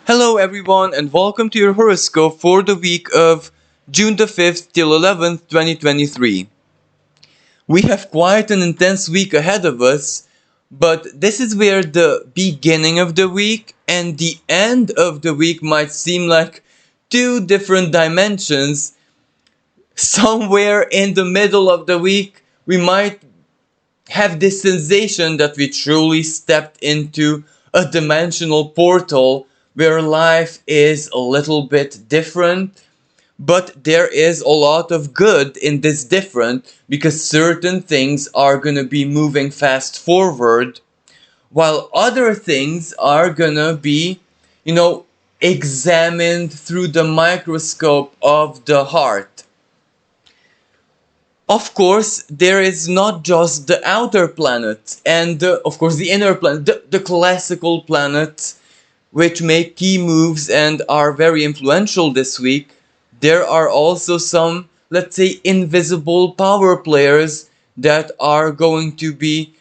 Hello everyone and welcome to your horoscope for the week of June the 5th till 11th, 2023. We have quite an intense week ahead of us, but this is where the beginning of the week and the end of the week might seem like two different dimensions. Somewhere in the middle of the week, we might have this sensation that we truly stepped into a dimensional portal where life is a little bit different, but there is a lot of good in this different because certain things are gonna be moving fast forward while other things are gonna be, examined through the microscope of the heart. Of course, there is not just the outer planets and, of course, the inner planet, the classical planets, which make key moves and are very influential this week. There are also some, let's say, invisible power players that are going to be,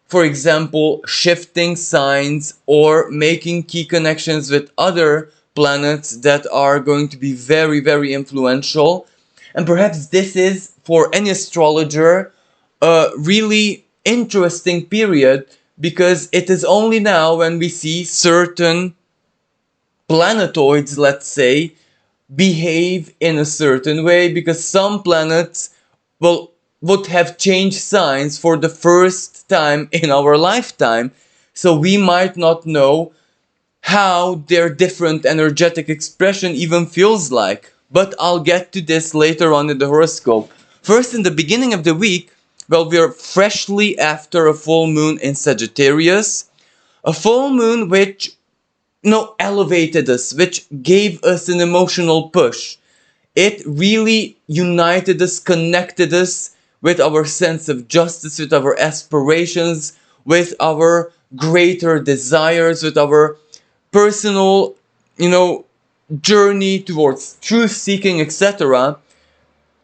for example, shifting signs or making key connections with other planets that are going to be very, very influential. And perhaps this is, for any astrologer, a really interesting period because it is only now when we see certain planetoids, let's say, behave in a certain way because some planets would have changed signs for the first time in our lifetime. So we might not know how their different energetic expression even feels like. But I'll get to this later on in the horoscope. First, in the beginning of the week, we're freshly after a full moon in Sagittarius. A full moon which, elevated us, which gave us an emotional push. It really united us, connected us with our sense of justice, with our aspirations, with our greater desires, with our personal, journey towards truth seeking, etc.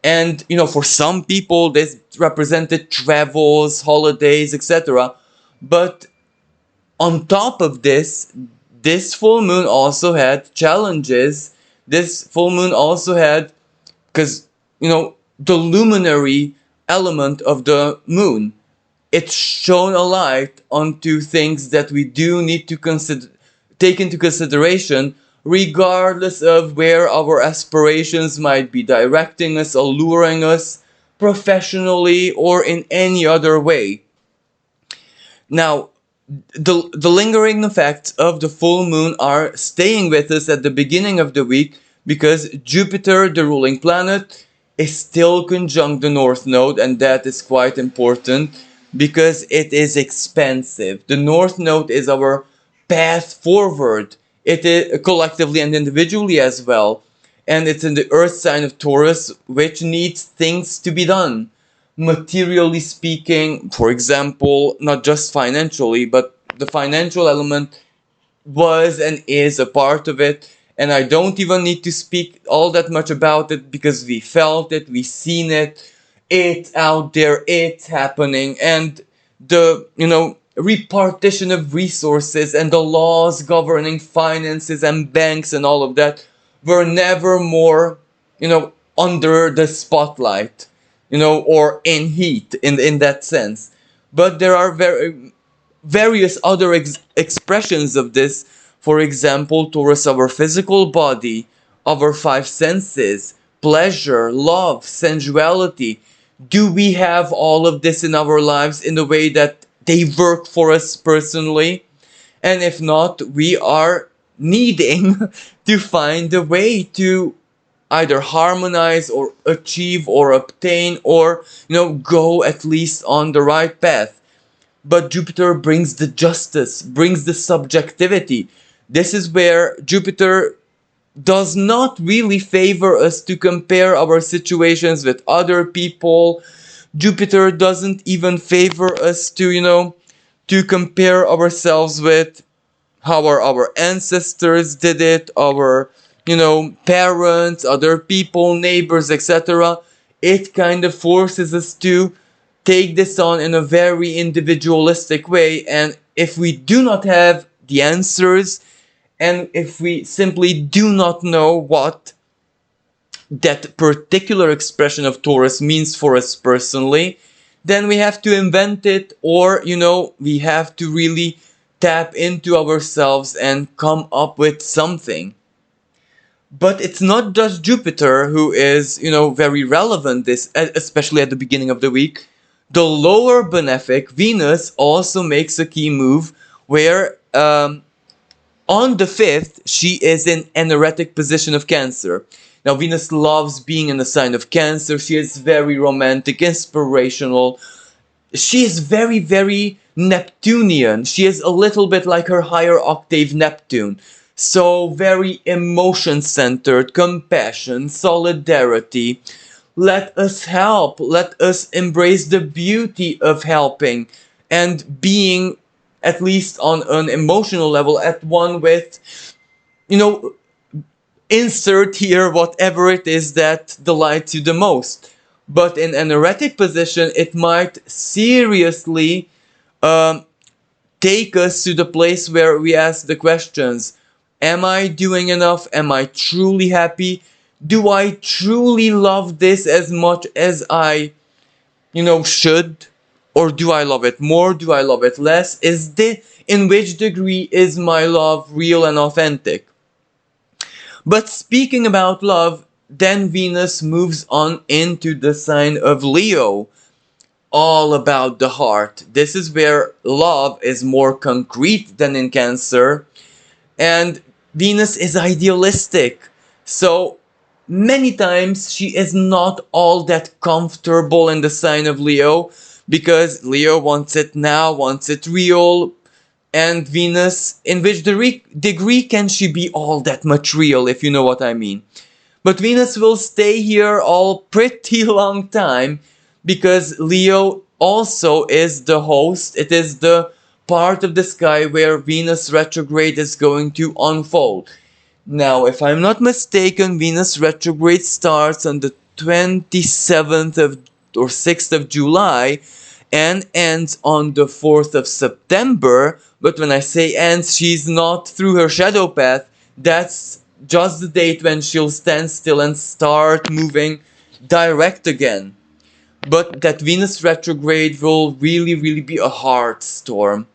And, for some people, this represented travels, holidays, etc. But on top of this full moon also had challenges. This full moon also had, because, the luminary element of the moon, it shone a light onto things that we do need to take into consideration, regardless of where our aspirations might be directing us, alluring us, professionally or in any other way. Now, the lingering effects of the full moon are staying with us at the beginning of the week because Jupiter, the ruling planet, is still conjunct the North Node, and that is quite important because it is expansive. The North Node is our path forward. It is collectively and individually as well, and it's in the Earth sign of Taurus, which needs things to be done. Materially speaking, for example, not just financially, but the financial element was and is a part of it. And I don't even need to speak all that much about it because we felt it, we seen it, it's out there, it's happening. And the, repartition of resources and the laws governing finances and banks and all of that were never more, under the spotlight, or in heat in that sense. But there are various other expressions of this. For example, towards our physical body, our five senses, pleasure, love, sensuality. Do we have all of this in our lives in the way that they work for us personally? And if not, we are needing to find a way to either harmonize or achieve or obtain or, go at least on the right path. But Jupiter brings the justice, brings the subjectivity. This is where Jupiter does not really favor us to compare our situations with other people. Jupiter doesn't even favor us to compare ourselves with how our ancestors did it, our, parents, other people, neighbors, etc. It kind of forces us to take this on in a very individualistic way. And if we do not have the answers And if we simply do not know what that particular expression of Taurus means for us personally, then we have to invent it, or, we have to really tap into ourselves and come up with something. But it's not just Jupiter who is, very relevant, this, especially at the beginning of the week. The lower benefic, Venus, also makes a key move where on the 5th, she is in anaretic position of Cancer. Now, Venus loves being in the sign of Cancer. She is very romantic, inspirational. She is very, very Neptunian. She is a little bit like her higher octave Neptune. So very emotion-centered, compassion, solidarity. Let us help. Let us embrace the beauty of helping and being, at least on an emotional level, at one with, insert here whatever it is that delights you the most. But in an erratic position, it might seriously take us to the place where we ask the questions: am I doing enough? Am I truly happy? Do I truly love this as much as I, should? Or do I love it more? Do I love it less? In which degree is my love real and authentic? But speaking about love, then Venus moves on into the sign of Leo, all about the heart. This is where love is more concrete than in Cancer, and Venus is idealistic. So many times she is not all that comfortable in the sign of Leo, because Leo wants it now, wants it real. And Venus, in which degree can she be all that much real, if you know what I mean? But Venus will stay here all pretty long time, because Leo also is the host. It is the part of the sky where Venus retrograde is going to unfold. Now, if I'm not mistaken, Venus retrograde starts on the 27th of or 6th of July and ends on the 4th of September. But when I say ends, she's not through her shadow path. That's just the date when she'll stand still and start moving direct again. But that Venus retrograde will really, really be a hard storm.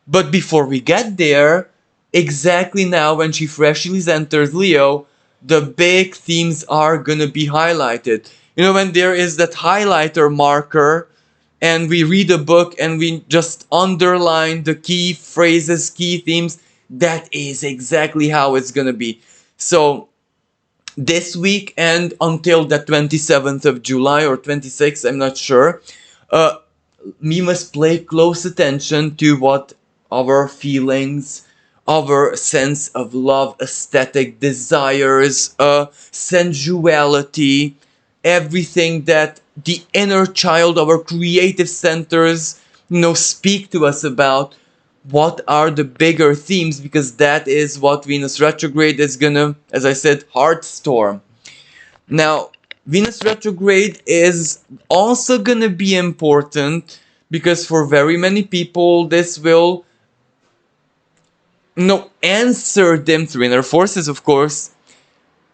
But before we get there, exactly now when she freshly enters Leo, the big themes are gonna be highlighted. When there is that highlighter marker and we read a book and we just underline the key phrases, key themes, that is exactly how it's gonna be. So this week and until the 27th of July or 26th, I'm not sure, we must pay close attention to what our feelings, our sense of love, aesthetic desires, sensuality, everything that the inner child, our creative centers, speak to us about. What are the bigger themes? Because that is what Venus retrograde is gonna, as I said, hard storm. Now, Venus retrograde is also gonna be important because for very many people, this will, answer them through inner forces, of course,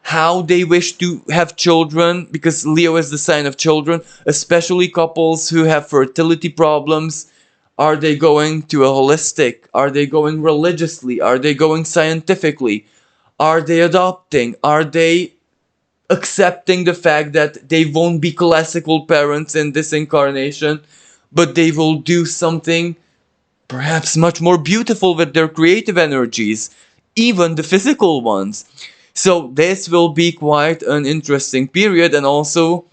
how they wish to have children, because Leo is the sign of children, especially couples who have fertility problems. Are they going to a holistic? Are they going religiously? Are they going scientifically? Are they adopting? Are they accepting the fact that they won't be classical parents in this incarnation, but they will do something perhaps much more beautiful with their creative energies, even the physical ones? So this will be quite an interesting period. And also,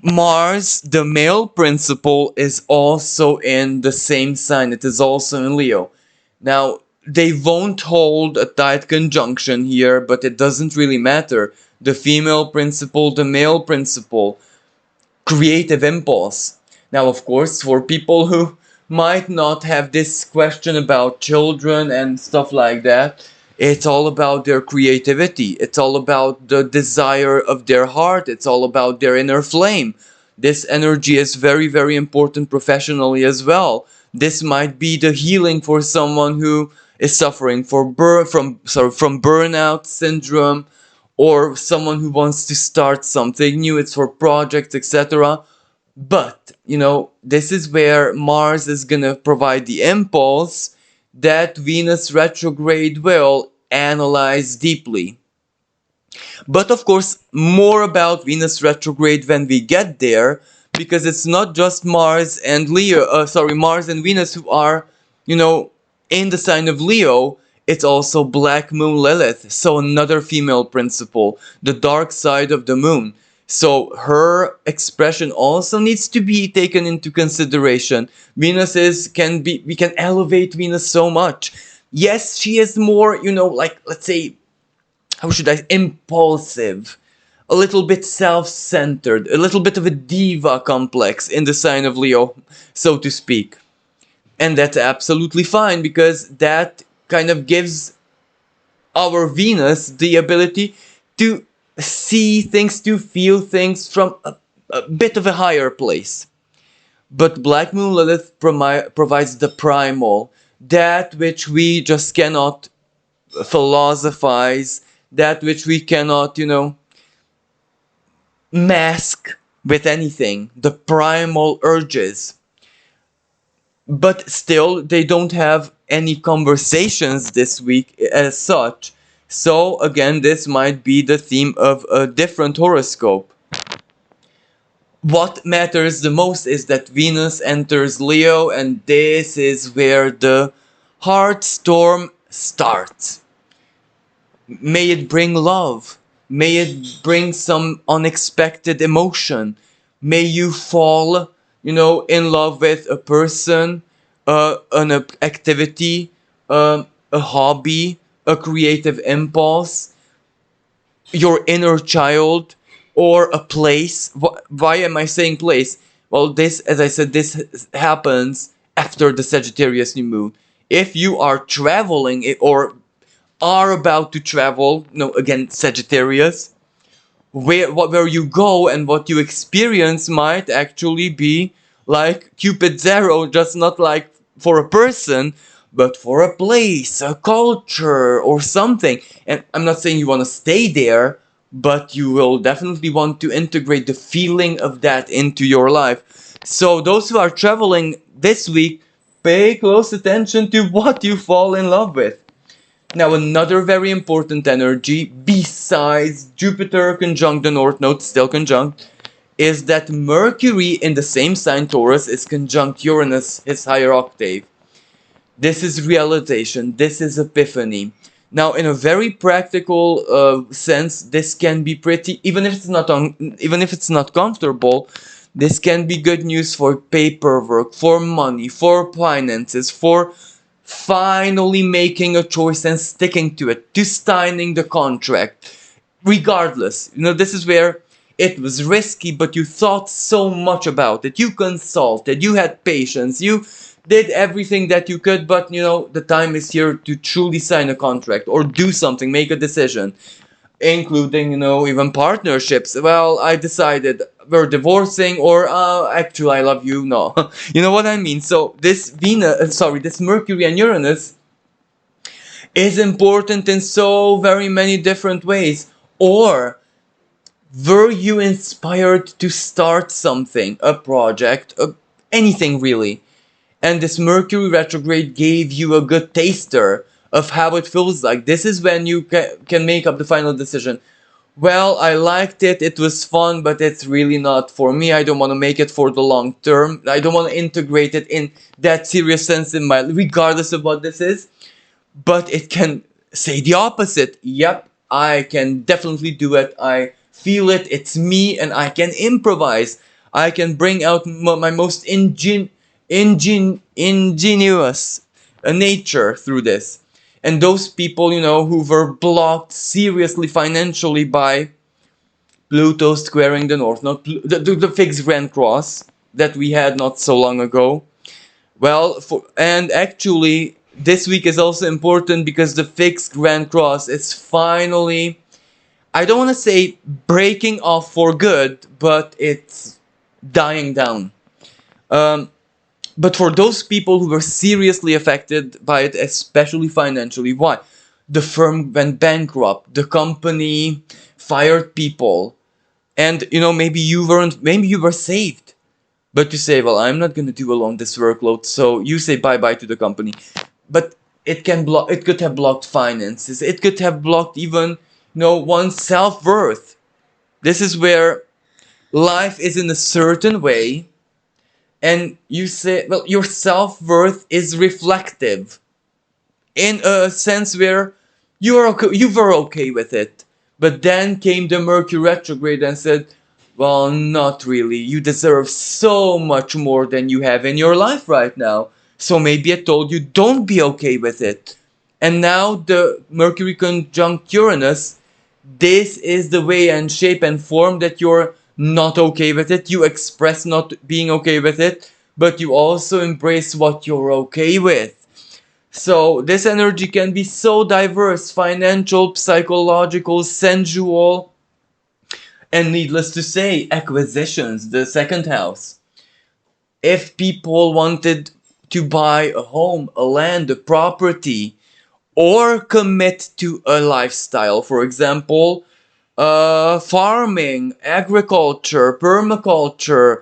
Mars, the male principle, is also in the same sign. It is also in Leo. Now, they won't hold a tight conjunction here, but it doesn't really matter. The female principle, the male principle, creative impulse. Now, of course, for people who might not have this question about children and stuff like that, it's all about their creativity. It's all about the desire of their heart. It's all about their inner flame. This energy is very, very important professionally as well. This might be the healing for someone who is suffering from burnout syndrome, or someone who wants to start something new. It's for projects, etc. But, this is where Mars is gonna provide the impulse that Venus retrograde will analyze deeply. But of course, more about Venus retrograde when we get there, because it's not just Mars and Venus who are, in the sign of Leo. It's also Black Moon Lilith, so another female principle, the dark side of the moon. So her expression also needs to be taken into consideration. We can elevate Venus so much. Yes, she is more, like, let's say, impulsive, a little bit self-centered, a little bit of a diva complex in the sign of Leo, so to speak. And that's absolutely fine, because that kind of gives our Venus the ability to see things, to feel things from a bit of a higher place. But Black Moon Lilith provides the primal, that which we just cannot philosophize, that which we cannot, mask with anything, the primal urges. But still, they don't have any conversations this week as such. So again, this might be the theme of a different horoscope. What matters the most is that Venus enters Leo, and this is where the heart storm starts. May it bring love. May it bring some unexpected emotion. May you fall, in love with a person, an activity, a hobby, a creative impulse, your inner child, or a place. Why am I saying place? Well, as I said, this happens after the Sagittarius new moon. If you are traveling or are about to travel, again, Sagittarius, where you go and what you experience might actually be like Cupid's arrow, just not like for a person, but for a place, a culture, or something. And I'm not saying you want to stay there, but you will definitely want to integrate the feeling of that into your life. So those who are traveling this week, pay close attention to what you fall in love with. Now, another very important energy, besides Jupiter conjunct the North Node, still conjunct, is that Mercury in the same sign, Taurus, is conjunct Uranus, his higher octave. This is realization, this is epiphany. Now, in a very practical sense, this can be pretty, even if it's not comfortable, this can be good news for paperwork, for money, for finances, for finally making a choice and sticking to it, to signing the contract. Regardless, this is where it was risky, but you thought so much about it. You consulted, you had patience, you did everything that you could, but the time is here to truly sign a contract or do something, make a decision, including, even partnerships. Well, I decided we're divorcing, or actually I love you. No, you know what I mean. So this Mercury and Uranus is important in so very many different ways. Or were you inspired to start something, a project, anything really? And this Mercury retrograde gave you a good taster of how it feels like. This is when you can make up the final decision. Well, I liked it, it was fun, but it's really not for me. I don't want to make it for the long term. I don't want to integrate it in that serious sense in my life, regardless of what this is. But it can say the opposite. Yep, I can definitely do it. I feel it, it's me, and I can improvise. I can bring out my most ingenious nature through this. And those people, who were blocked seriously financially by Pluto squaring the North Node, the fixed Grand Cross that we had not so long ago. Well, and actually, this week is also important because the fixed Grand Cross is finally, I don't want to say breaking off for good, but it's dying down. But for those people who were seriously affected by it, especially financially, why? The firm went bankrupt, the company fired people, and maybe you were saved. But you say, well, I'm not going to do alone this workload, so you say bye bye to the company. But it could have blocked finances. It could have blocked even, one's self-worth. This is where life is in a certain way, and you say, well, your self-worth is reflective in a sense where you were okay with it. But then came the Mercury retrograde and said, well, not really. You deserve so much more than you have in your life right now. So maybe it told you, don't be okay with it. And now the Mercury conjunct Uranus, this is the way and shape and form that you're not okay with it. You express not being okay with it, but you also embrace what you're okay with. So this energy can be so diverse: financial, psychological, sensual, and needless to say, acquisitions, the second house. If people wanted to buy a home, a land, a property, or commit to a lifestyle, for example, farming, agriculture, permaculture,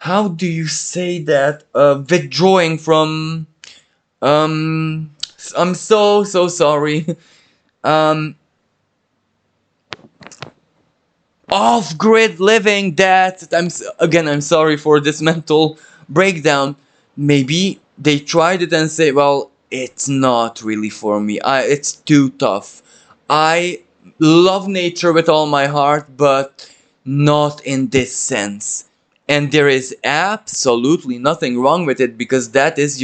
how do you say that? Withdrawing from, I'm so sorry. Um, Off-grid living, that I'm sorry for this mental breakdown. Maybe they tried it and say, well, it's not really for me. It's too tough. I love nature with all my heart, but not in this sense. And there is absolutely nothing wrong with it, because that is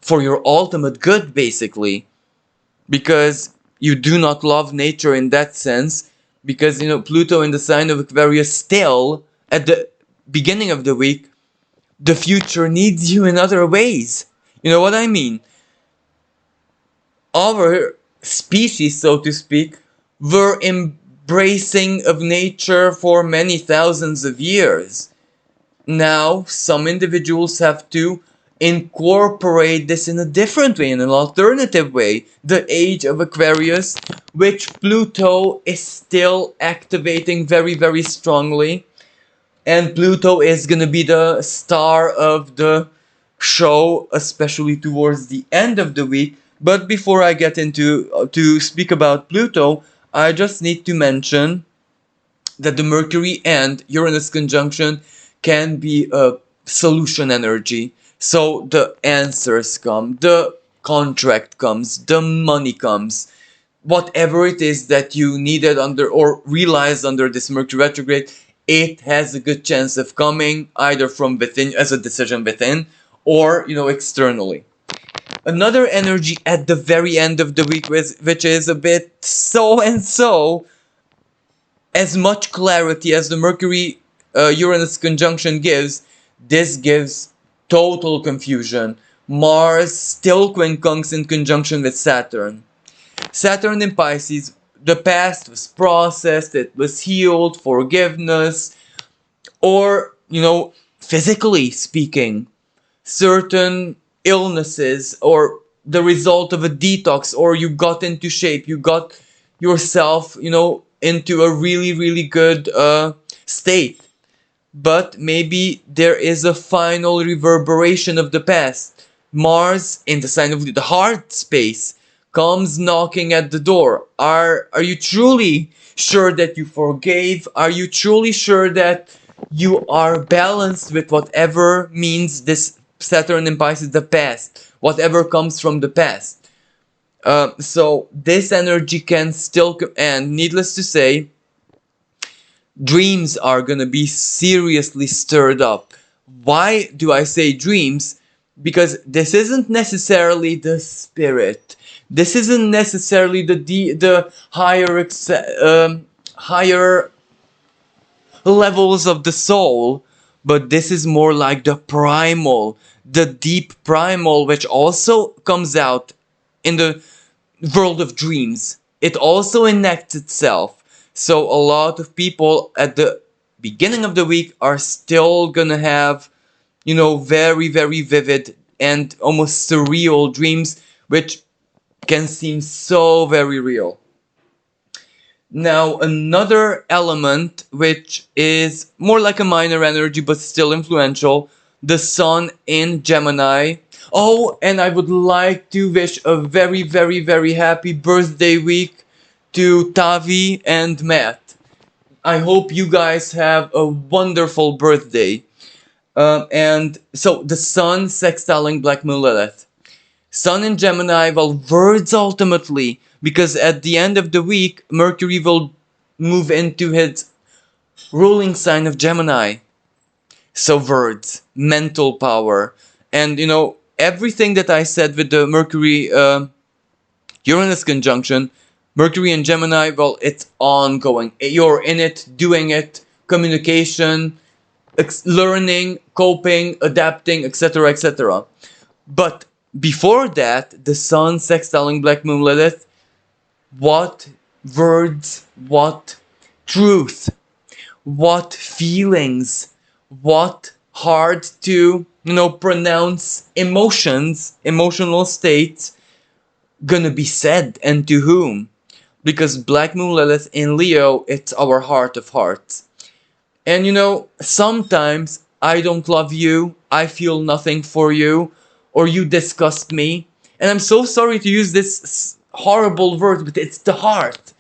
for your ultimate good, basically. Because you do not love nature in that sense, because Pluto in the sign of Aquarius, still at the beginning of the week, the future needs you in other ways. You know what I mean? Our species, so to speak, were embracing of nature for many thousands of years. Now some individuals have to incorporate this in a different way, in an alternative way. The age of Aquarius, which Pluto is still activating very, very strongly. And Pluto is gonna be the star of the show, especially towards the end of the week. But before I get into to speak about Pluto, I just need to mention that the Mercury and Uranus conjunction can be a solution energy. So the answers come, the contract comes, the money comes. Whatever it is that you needed under or realized under this Mercury retrograde, it has a good chance of coming either from within, as a decision within, or externally. Another energy at the very end of the week, which is a bit so and so, as much clarity as the Mercury Uranus conjunction gives, this gives total confusion. Mars still quincunx in conjunction with Saturn. Saturn in Pisces, the past was processed, it was healed, forgiveness, or, physically speaking, certain illnesses, or the result of a detox, or you got into shape, you got yourself, into a really, really good state. But maybe there is a final reverberation of the past. Mars, in the sign of the heart space, comes knocking at the door. Are you truly sure that you forgave? Are you truly sure that you are balanced with whatever means this Saturn in Pisces, the past, whatever comes from the past? So this energy can still, and needless to say, dreams are gonna be seriously stirred up. Why do I say dreams? Because this isn't necessarily the spirit. This isn't necessarily the higher levels of the soul, but this is more like the primal, the deep primal, which also comes out in the world of dreams. It also enacts itself. So a lot of people at the beginning of the week are still gonna have very, very vivid and almost surreal dreams, which can seem so very real. Now, another element which is more like a minor energy but still influential, the Sun in Gemini. Oh, and I would like to wish a very, very, very happy birthday week to Tavi and Matt. I hope you guys have a wonderful birthday. And so the Sun sextiling Black Moon Lilith. Sun in Gemini, well, words ultimately, because at the end of the week, Mercury will move into his ruling sign of Gemini. So words, mental power, and everything that I said with the Mercury Uranus conjunction, Mercury and Gemini, well, it's ongoing. You're in it, doing it, communication, learning, coping, adapting, etc., etc. But before that, the Sun sextiling Black Moon Lilith, what words, what truth, what feelings, what hard to, pronounce emotions, emotional states gonna be said, and to whom? Because Black Moon Lilith in Leo, it's our heart of hearts. And sometimes I don't love you, I feel nothing for you, or you disgust me. And I'm so sorry to use this horrible word, but it's the heart.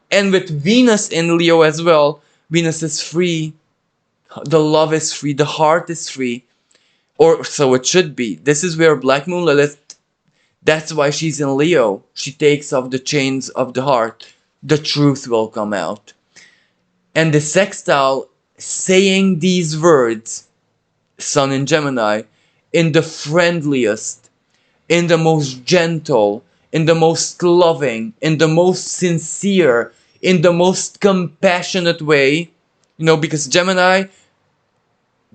And with Venus in Leo as well, Venus is free, the love is free, the heart is free. Or so it should be. This is where Black Moon Lilith, that's why she's in Leo. She takes off the chains of the heart. The truth will come out. And the sextile, saying these words, Sun in Gemini, in the friendliest, in the most gentle, in the most loving, in the most sincere, in the most compassionate way, because Gemini,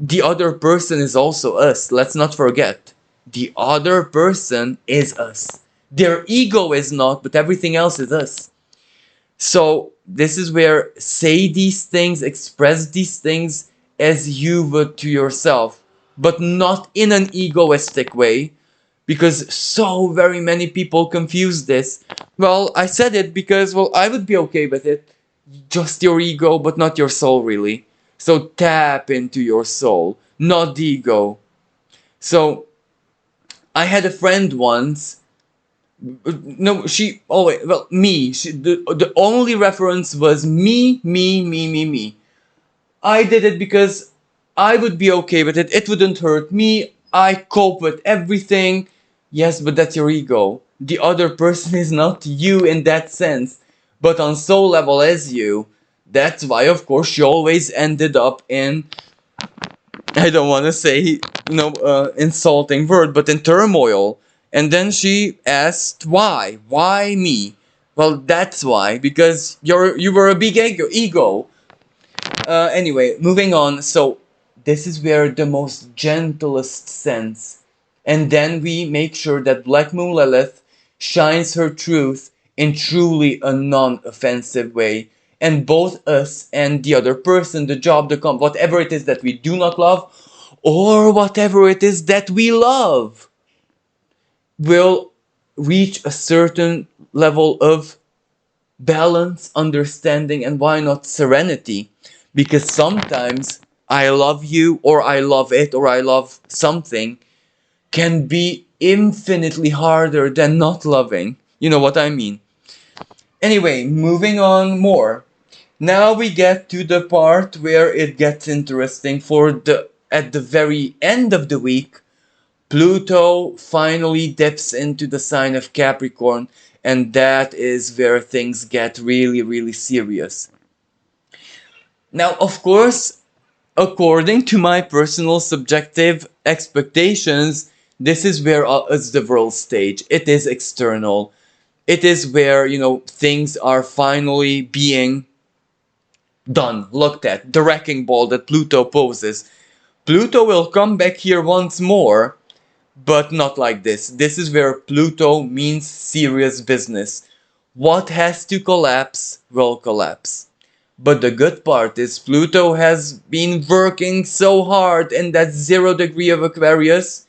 the other person is also us. Let's not forget. The other person is us. Their ego is not, but everything else is us. So this is where say these things, express these things as you would to yourself, but not in an egoistic way, because so very many people confuse this. Well, I said it because, well, I would be okay with it. Just your ego, but not your soul, really. So tap into your soul, not the ego. So I had a friend once. No, she always, well, me. The only reference was me, me, me, me, me. I did it because I would be okay with it. It wouldn't hurt me. I cope with everything. Yes, but that's your ego. The other person is not you in that sense, but on soul level as you. That's why, of course, she always ended up in, I don't want to say, insulting word, but in turmoil. And then she asked, why? Why me? Well, that's why, because you were a big ego. Anyway, moving on. So, this is where the most gentlest sense. And then we make sure that Black Moon Lilith shines her truth in truly a non-offensive way. And both us and the other person, the job, whatever it is that we do not love, or whatever it is that we love, will reach a certain level of balance, understanding, and why not serenity? Because sometimes I love you, or I love it, or I love something can be infinitely harder than not loving. You know what I mean? Anyway, moving on more. Now we get to the part where it gets interesting. At the very end of the week, Pluto finally dips into the sign of Capricorn, and that is where things get really, really serious. Now, of course, according to my personal subjective expectations, this is where it's the world stage. It is external. It is where, things are finally being done, looked at, the wrecking ball that Pluto poses. Pluto will come back here once more, but not like this. This is where Pluto means serious business. What has to collapse will collapse. But the good part is Pluto has been working so hard in that 0 degree of Aquarius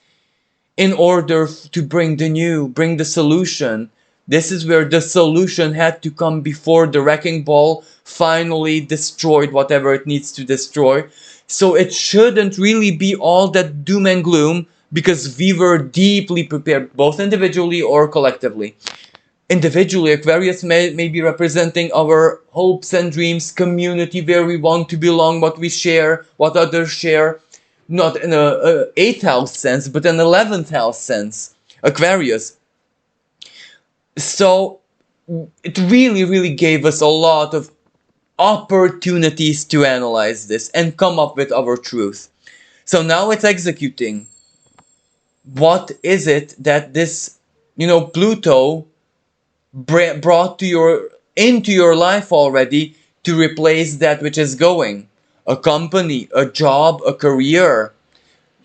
in order to bring the new, bring the solution. This is where the solution had to come before the wrecking ball finally destroyed whatever it needs to destroy. So it shouldn't really be all that doom and gloom because we were deeply prepared, both individually or collectively. Individually, Aquarius may be representing our hopes and dreams, community where we want to belong, what we share, what others share. Not in a 8th house sense, but an 11th house sense. Aquarius. So it really, really gave us a lot of opportunities to analyze this and come up with our truth. So now it's executing. What is it that this, Pluto brought into your life already to replace that which is going? A company, a job, a career,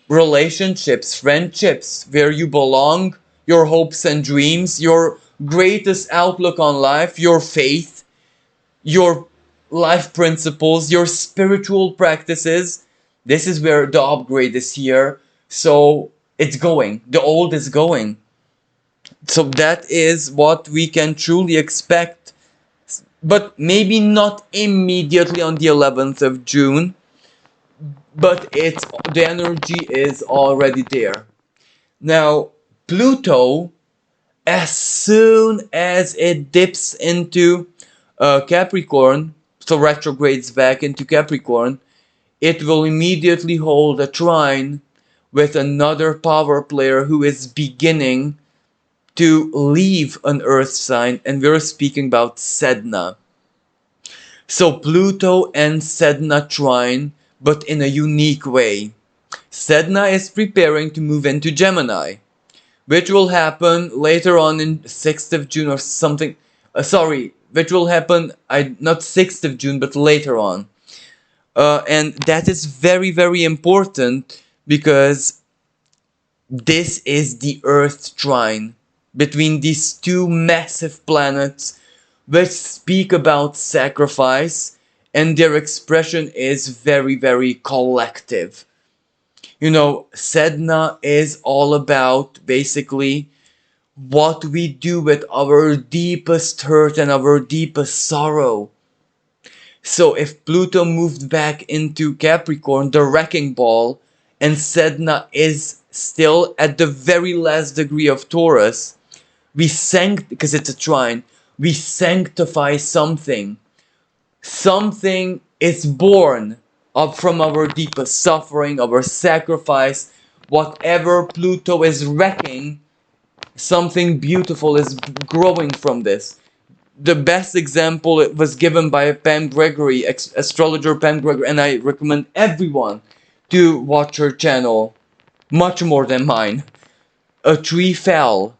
relationships, friendships, where you belong, your hopes and dreams, your greatest outlook on life, your faith, your life principles, your spiritual practices. This is where the upgrade is here. So it's going. The old is going. So that is what we can truly expect. But maybe not immediately on the 11th of June. But the energy is already there. Now, Pluto, as soon as it dips into Capricorn, so retrogrades back into Capricorn, it will immediately hold a trine with another power player who is beginning to leave an earth sign, and we're speaking about Sedna. So Pluto and Sedna trine, but in a unique way. Sedna is preparing to move into Gemini, which will happen later on in 6th of June or something. Which will happen, not 6th of June, but later on. And that is very, very important because this is the Earth trine between these two massive planets which speak about sacrifice, and their expression is very, very collective. Sedna is all about basically what we do with our deepest hurt and our deepest sorrow. So if Pluto moved back into Capricorn, the wrecking ball, and Sedna is still at the very last degree of Taurus, because it's a trine, we sanctify something. Something is born up from our deepest suffering, our sacrifice. Whatever Pluto is wrecking, something beautiful is growing from this. The best example was given by Pam Gregory, astrologer Pam Gregory, and I recommend everyone to watch her channel, much more than mine. A tree fell.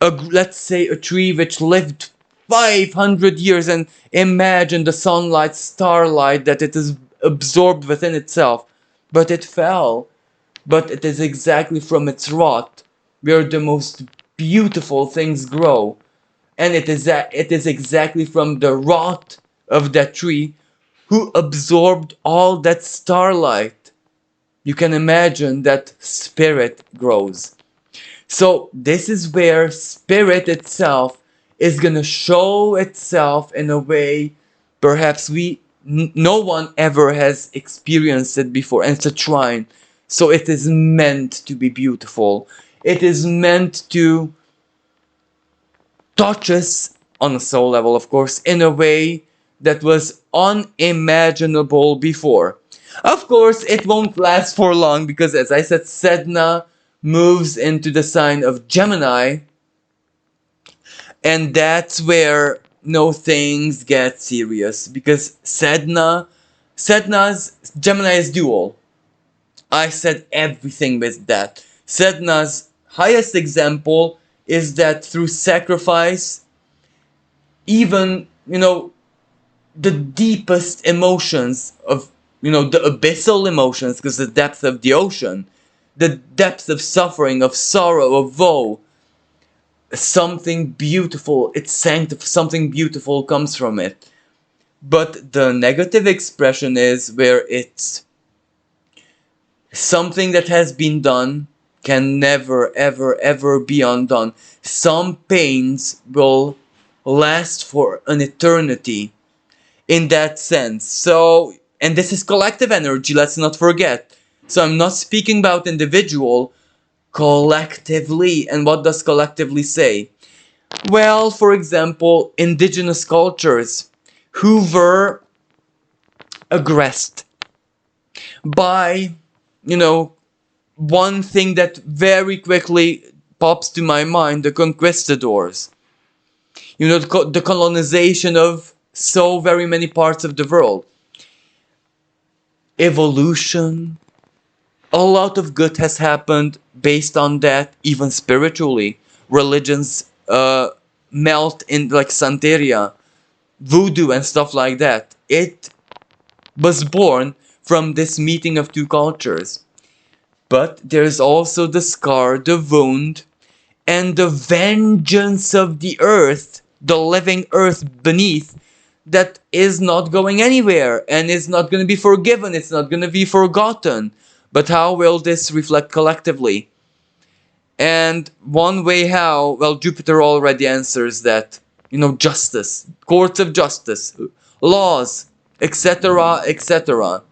Let's say a tree which lived 500 years, and imagine the sunlight, starlight that it is absorbed within itself. But it fell. But it is exactly from its rot where the most beautiful things grow. And it is exactly from the rot of that tree who absorbed all that starlight. You can imagine that spirit grows. So this is where spirit itself is gonna show itself in a way perhaps no one ever has experienced it before, and it's a trine. So it is meant to be beautiful. It is meant to touch us on a soul level, of course, in a way that was unimaginable before. Of course, it won't last for long because, as I said, Sedna moves into the sign of Gemini, and that's where things get serious because Sedna's Gemini is dual. I said everything with that. Sedna's highest example is that through sacrifice, even, the deepest emotions of, the abyssal emotions, because the depth of the ocean, the depth of suffering, of sorrow, of woe, something beautiful, something beautiful comes from it. But the negative expression is where it's something that has been done can never, ever, ever be undone. Some pains will last for an eternity in that sense. So, and this is collective energy, let's not forget. So I'm not speaking about individual, collectively. And what does collectively say? Well, for example, indigenous cultures who were aggressed by, one thing that very quickly pops to my mind, the conquistadors. The colonization of so very many parts of the world. Evolution. A lot of good has happened based on that, even spiritually. Religions melt in, like Santeria, voodoo and stuff like that. It was born from this meeting of two cultures. But there's also the scar, the wound, and the vengeance of the earth, the living earth beneath, that is not going anywhere and is not going to be forgiven, it's not going to be forgotten. But how will this reflect collectively? And one way how, well, Jupiter already answers that. Justice, courts of justice, laws, etc., etc.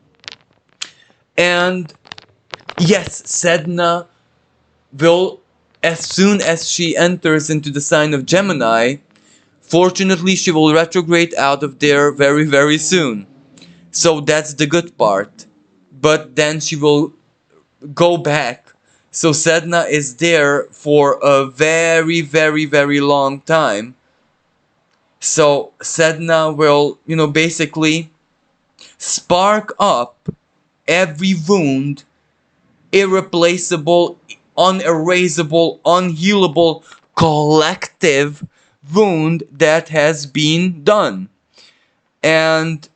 And yes, Sedna will, as soon as she enters into the sign of Gemini, fortunately she will retrograde out of there very, very soon. So that's the good part. But then she will go back. So Sedna is there for a very, very, very long time. So Sedna will, basically spark up every wound, irreplaceable, unerasable, unhealable, collective wound that has been done. And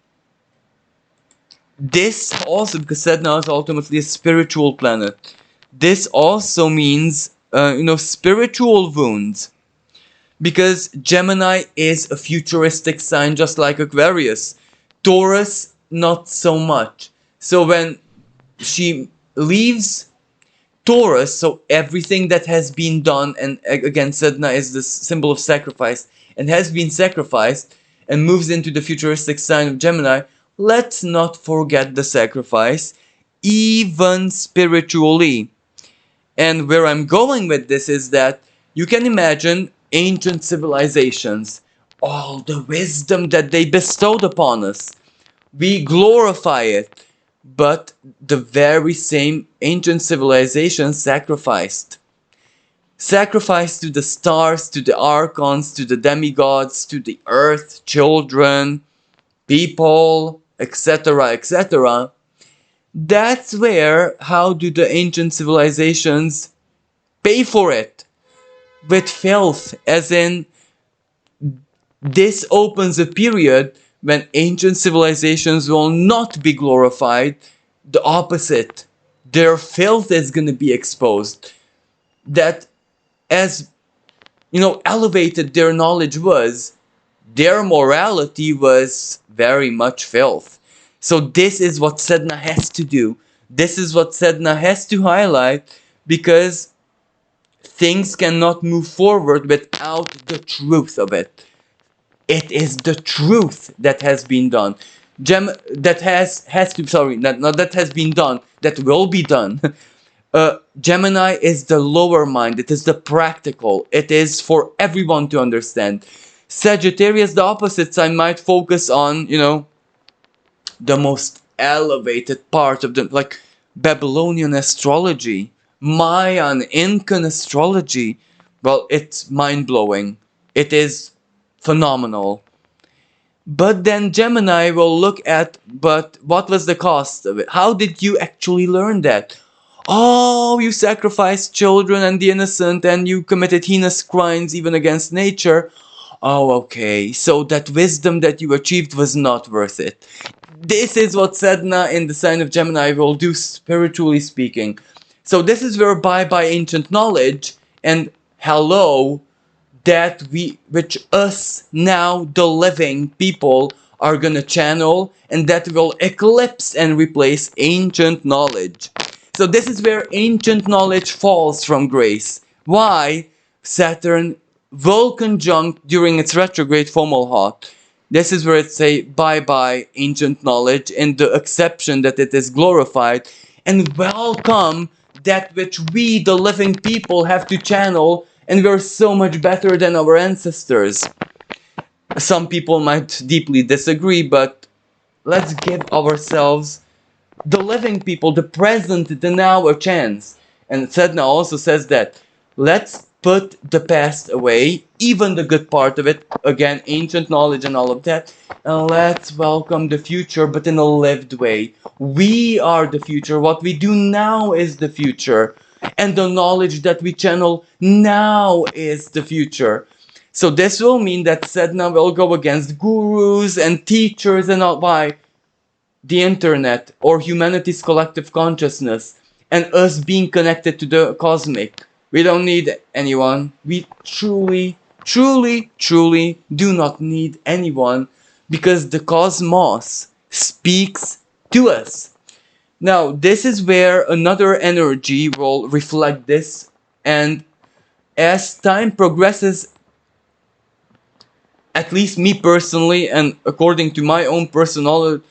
this also, because Sedna is ultimately a spiritual planet, this also means, spiritual wounds. Because Gemini is a futuristic sign just like Aquarius. Taurus, not so much. So when she leaves Taurus, so everything that has been done, and again Sedna is the symbol of sacrifice, and has been sacrificed, and moves into the futuristic sign of Gemini, let's not forget the sacrifice, even spiritually. And where I'm going with this is that you can imagine ancient civilizations, all the wisdom that they bestowed upon us. We glorify it, but the very same ancient civilization sacrificed. Sacrificed to the stars, to the archons, to the demigods, to the earth, children, people, etc., etc. That's where, how do the ancient civilizations pay for it? With filth, as in, this opens a period when ancient civilizations will not be glorified. The opposite, their filth is going to be exposed. That, as elevated their knowledge was, their morality was very much filth. So this is what Sedna has to do. This is what Sedna has to highlight, because things cannot move forward without the truth of it. It is the truth that has been done. That has to, sorry, not that has been done, that will be done. Gemini is the lower mind. It is the practical. It is for everyone to understand. Sagittarius, the opposite sign, might focus on, the most elevated part of the, like Babylonian astrology, Mayan, Incan astrology. Well, it's mind-blowing. It is phenomenal. But then Gemini will look at, but what was the cost of it? How did you actually learn that? Oh, you sacrificed children and the innocent, and you committed heinous crimes even against nature. Oh, okay, so that wisdom that you achieved was not worth it. This is what Sedna in the sign of Gemini will do, spiritually speaking. So this is where bye-bye ancient knowledge, and hello, that we, which us now, the living people, are gonna channel, and that will eclipse and replace ancient knowledge. So this is where ancient knowledge falls from grace. Why? Saturn will conjunct during its retrograde Fomalhaut. This is where it say bye-bye ancient knowledge in the exception that it is glorified, and welcome that which we, the living people, have to channel, and we're so much better than our ancestors. Some people might deeply disagree, but let's give ourselves, the living people, the present, the now, a chance. And Sedna also says that let's put the past away, even the good part of it, again, ancient knowledge and all of that, and let's welcome the future, but in a lived way. We are the future. What we do now is the future. And the knowledge that we channel now is the future. So this will mean that Sedna will go against gurus and teachers and all. Why? The internet or humanity's collective consciousness and us being connected to the cosmic. We don't need anyone. We truly, truly, truly do not need anyone because the cosmos speaks to us. Now, this is where another energy will reflect this, and as time progresses, at least me personally, and according to my own personal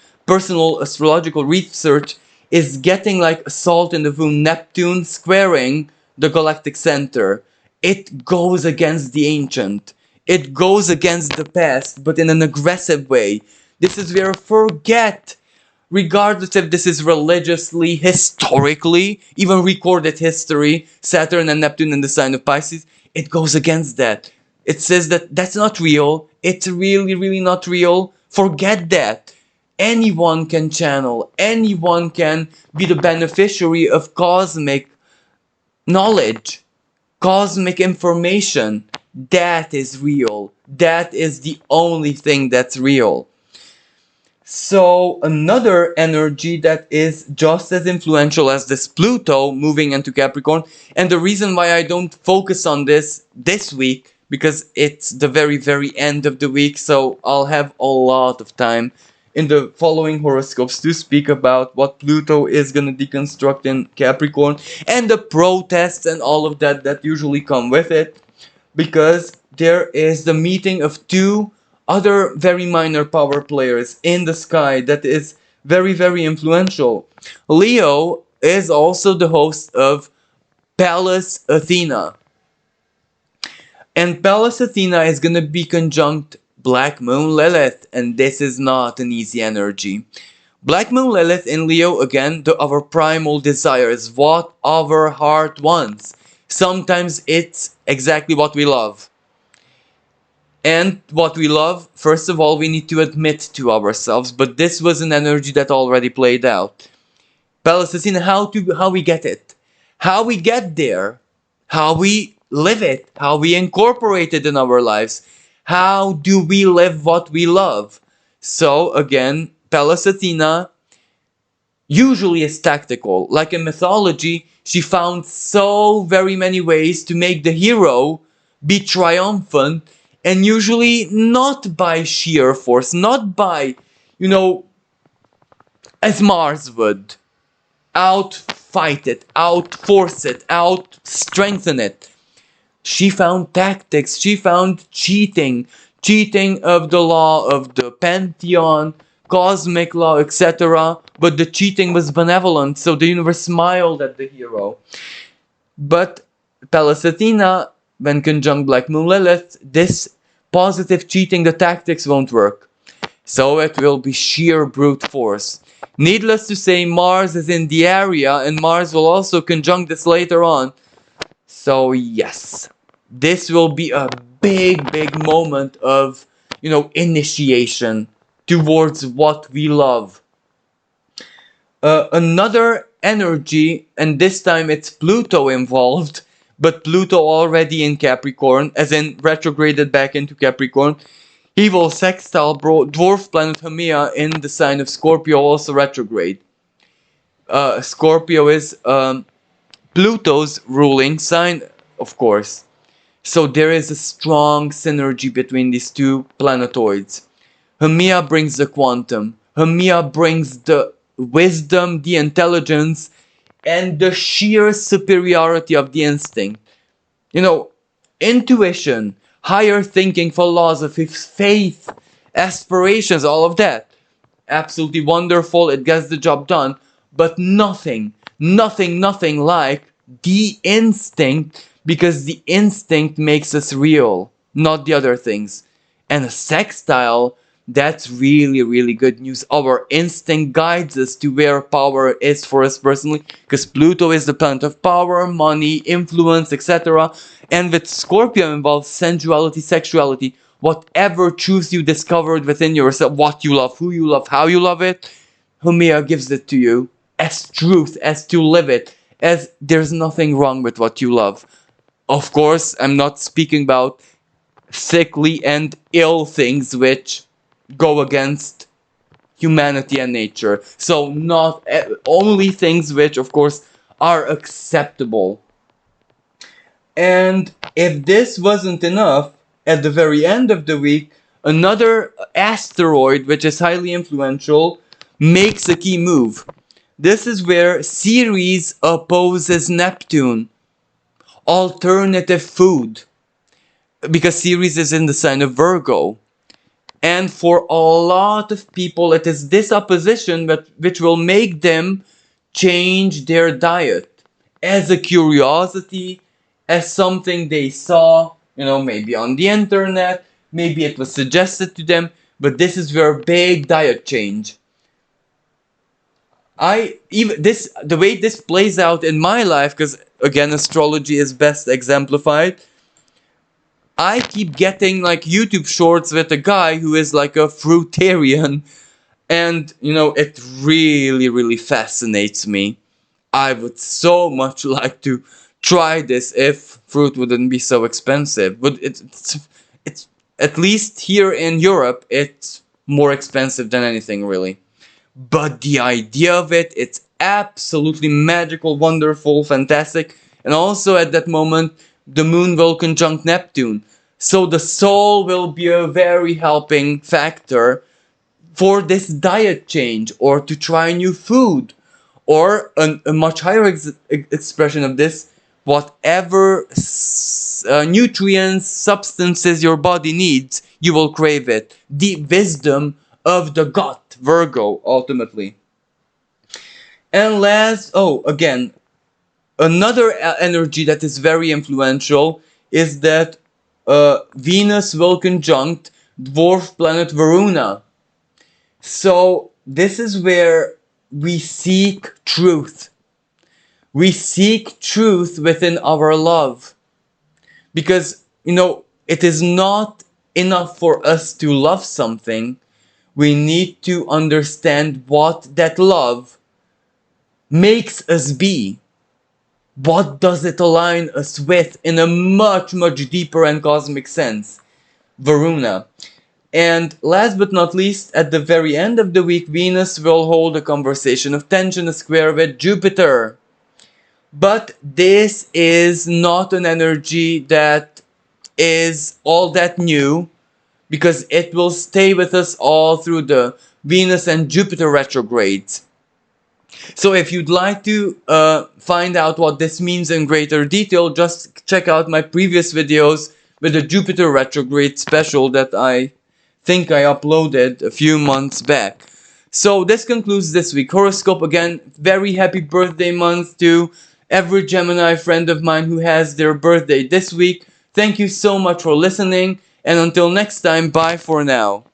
astrological research, is getting like a salt in the wound. Neptune squaring the galactic center. It goes against the ancient. It goes against the past, but in an aggressive way. This is where forget, regardless if this is religiously, historically, even recorded history, Saturn and Neptune in the sign of Pisces, it goes against that. It says that that's not real. It's really, really not real. Forget that. Anyone can channel. Anyone can be the beneficiary of cosmic knowledge, cosmic information. That is real. That is the only thing that's real. So another energy that is just as influential as this Pluto moving into Capricorn, and the reason why I don't focus on this week, because it's the very, very end of the week, so I'll have a lot of time in the following horoscopes to speak about what Pluto is going to deconstruct in Capricorn, and the protests and all of that that usually come with it, because there is the meeting of two other very minor power players in the sky that is very, very influential. Leo is also the host of Pallas Athena. And Pallas Athena is going to be conjunct Black Moon Lilith, and this is not an easy energy. Black Moon Lilith in Leo, again, our primal desires, what our heart wants. Sometimes it's exactly what we love. And what we love, first of all, we need to admit to ourselves, but this was an energy that already played out. Pallas Athena, how we get it, how we get there, how we live it, how we incorporate it in our lives, how do we live what we love. So again, Pallas Athena usually is tactical. Like in mythology, she found so very many ways to make the hero be triumphant, and usually not by sheer force, not by, as Mars would, outfight it, outforce it, out-strengthen it. She found tactics, she found cheating of the law of the pantheon, cosmic law, etc. But the cheating was benevolent, so the universe smiled at the hero. But Pallas Athena, when conjunct Black Moon Lilith, this positive cheating, the tactics won't work. So it will be sheer brute force. Needless to say, Mars is in the area, and Mars will also conjunct this later on. So yes, this will be a big, big moment of, initiation towards what we love. Another energy, and this time it's Pluto involved, but Pluto already in Capricorn, as in retrograded back into Capricorn. He will sextile dwarf planet Haumea in the sign of Scorpio, also retrograde. Scorpio is Pluto's ruling sign, of course. So there is a strong synergy between these two planetoids. Hermia brings the quantum. Hermia brings the wisdom, the intelligence, and the sheer superiority of the instinct. You know, intuition, higher thinking, philosophy, faith, aspirations, all of that. Absolutely wonderful, it gets the job done, but nothing like the instinct, because the instinct makes us real, not the other things. And a sextile, that's really good news. Our instinct guides us to where power is for us personally, because Pluto is the planet of power, money, influence, etc. And with Scorpio involves sensuality, sexuality, whatever truth you discovered within yourself, what you love, who you love, how you love it, Humia gives it to you as truth, as to live it, as there's nothing wrong with what you love. Of course, I'm not speaking about sickly and ill things which go against humanity and nature. So not only things which, of course, are acceptable. And if this wasn't enough, at the very end of the week, another asteroid, which is highly influential, makes a key move. This is where Ceres opposes Neptune. Alternative food. Because Ceres is in the sign of Virgo. And for a lot of people, it is this opposition which will make them change their diet as a curiosity, as something they saw, maybe on the internet, maybe it was suggested to them, but this is where big diet change. The way this plays out in my life, because again, astrology is best exemplified, I keep getting like YouTube shorts with a guy who is like a fruitarian, and it really fascinates me. I would so much like to try this if fruit wouldn't be so expensive. But it's at least here in Europe, it's more expensive than anything really. But the idea of it's absolutely magical, wonderful, fantastic. And also at that moment, the moon will conjunct Neptune. So the soul will be a very helping factor for this diet change, or to try new food, or a much higher expression of this, whatever nutrients, substances your body needs, you will crave it. The wisdom of the gut, Virgo, ultimately. And last, again, another energy that is very influential is that Venus will conjunct dwarf planet Varuna. So this is where we seek truth. We seek truth within our love. Because, it is not enough for us to love something. We need to understand what that love makes us be. What does it align us with in a much deeper and cosmic sense? Varuna. And last but not least, at the very end of the week, Venus will hold a conversation of tension, a square with Jupiter. But this is not an energy that is all that new, because it will stay with us all through the Venus and Jupiter retrogrades. So if you'd like to find out what this means in greater detail, just check out my previous videos with the Jupiter retrograde special that I think I uploaded a few months back. So this concludes this week's horoscope. Again, very happy birthday month to every Gemini friend of mine who has their birthday this week. Thank you so much for listening, and until next time, bye for now.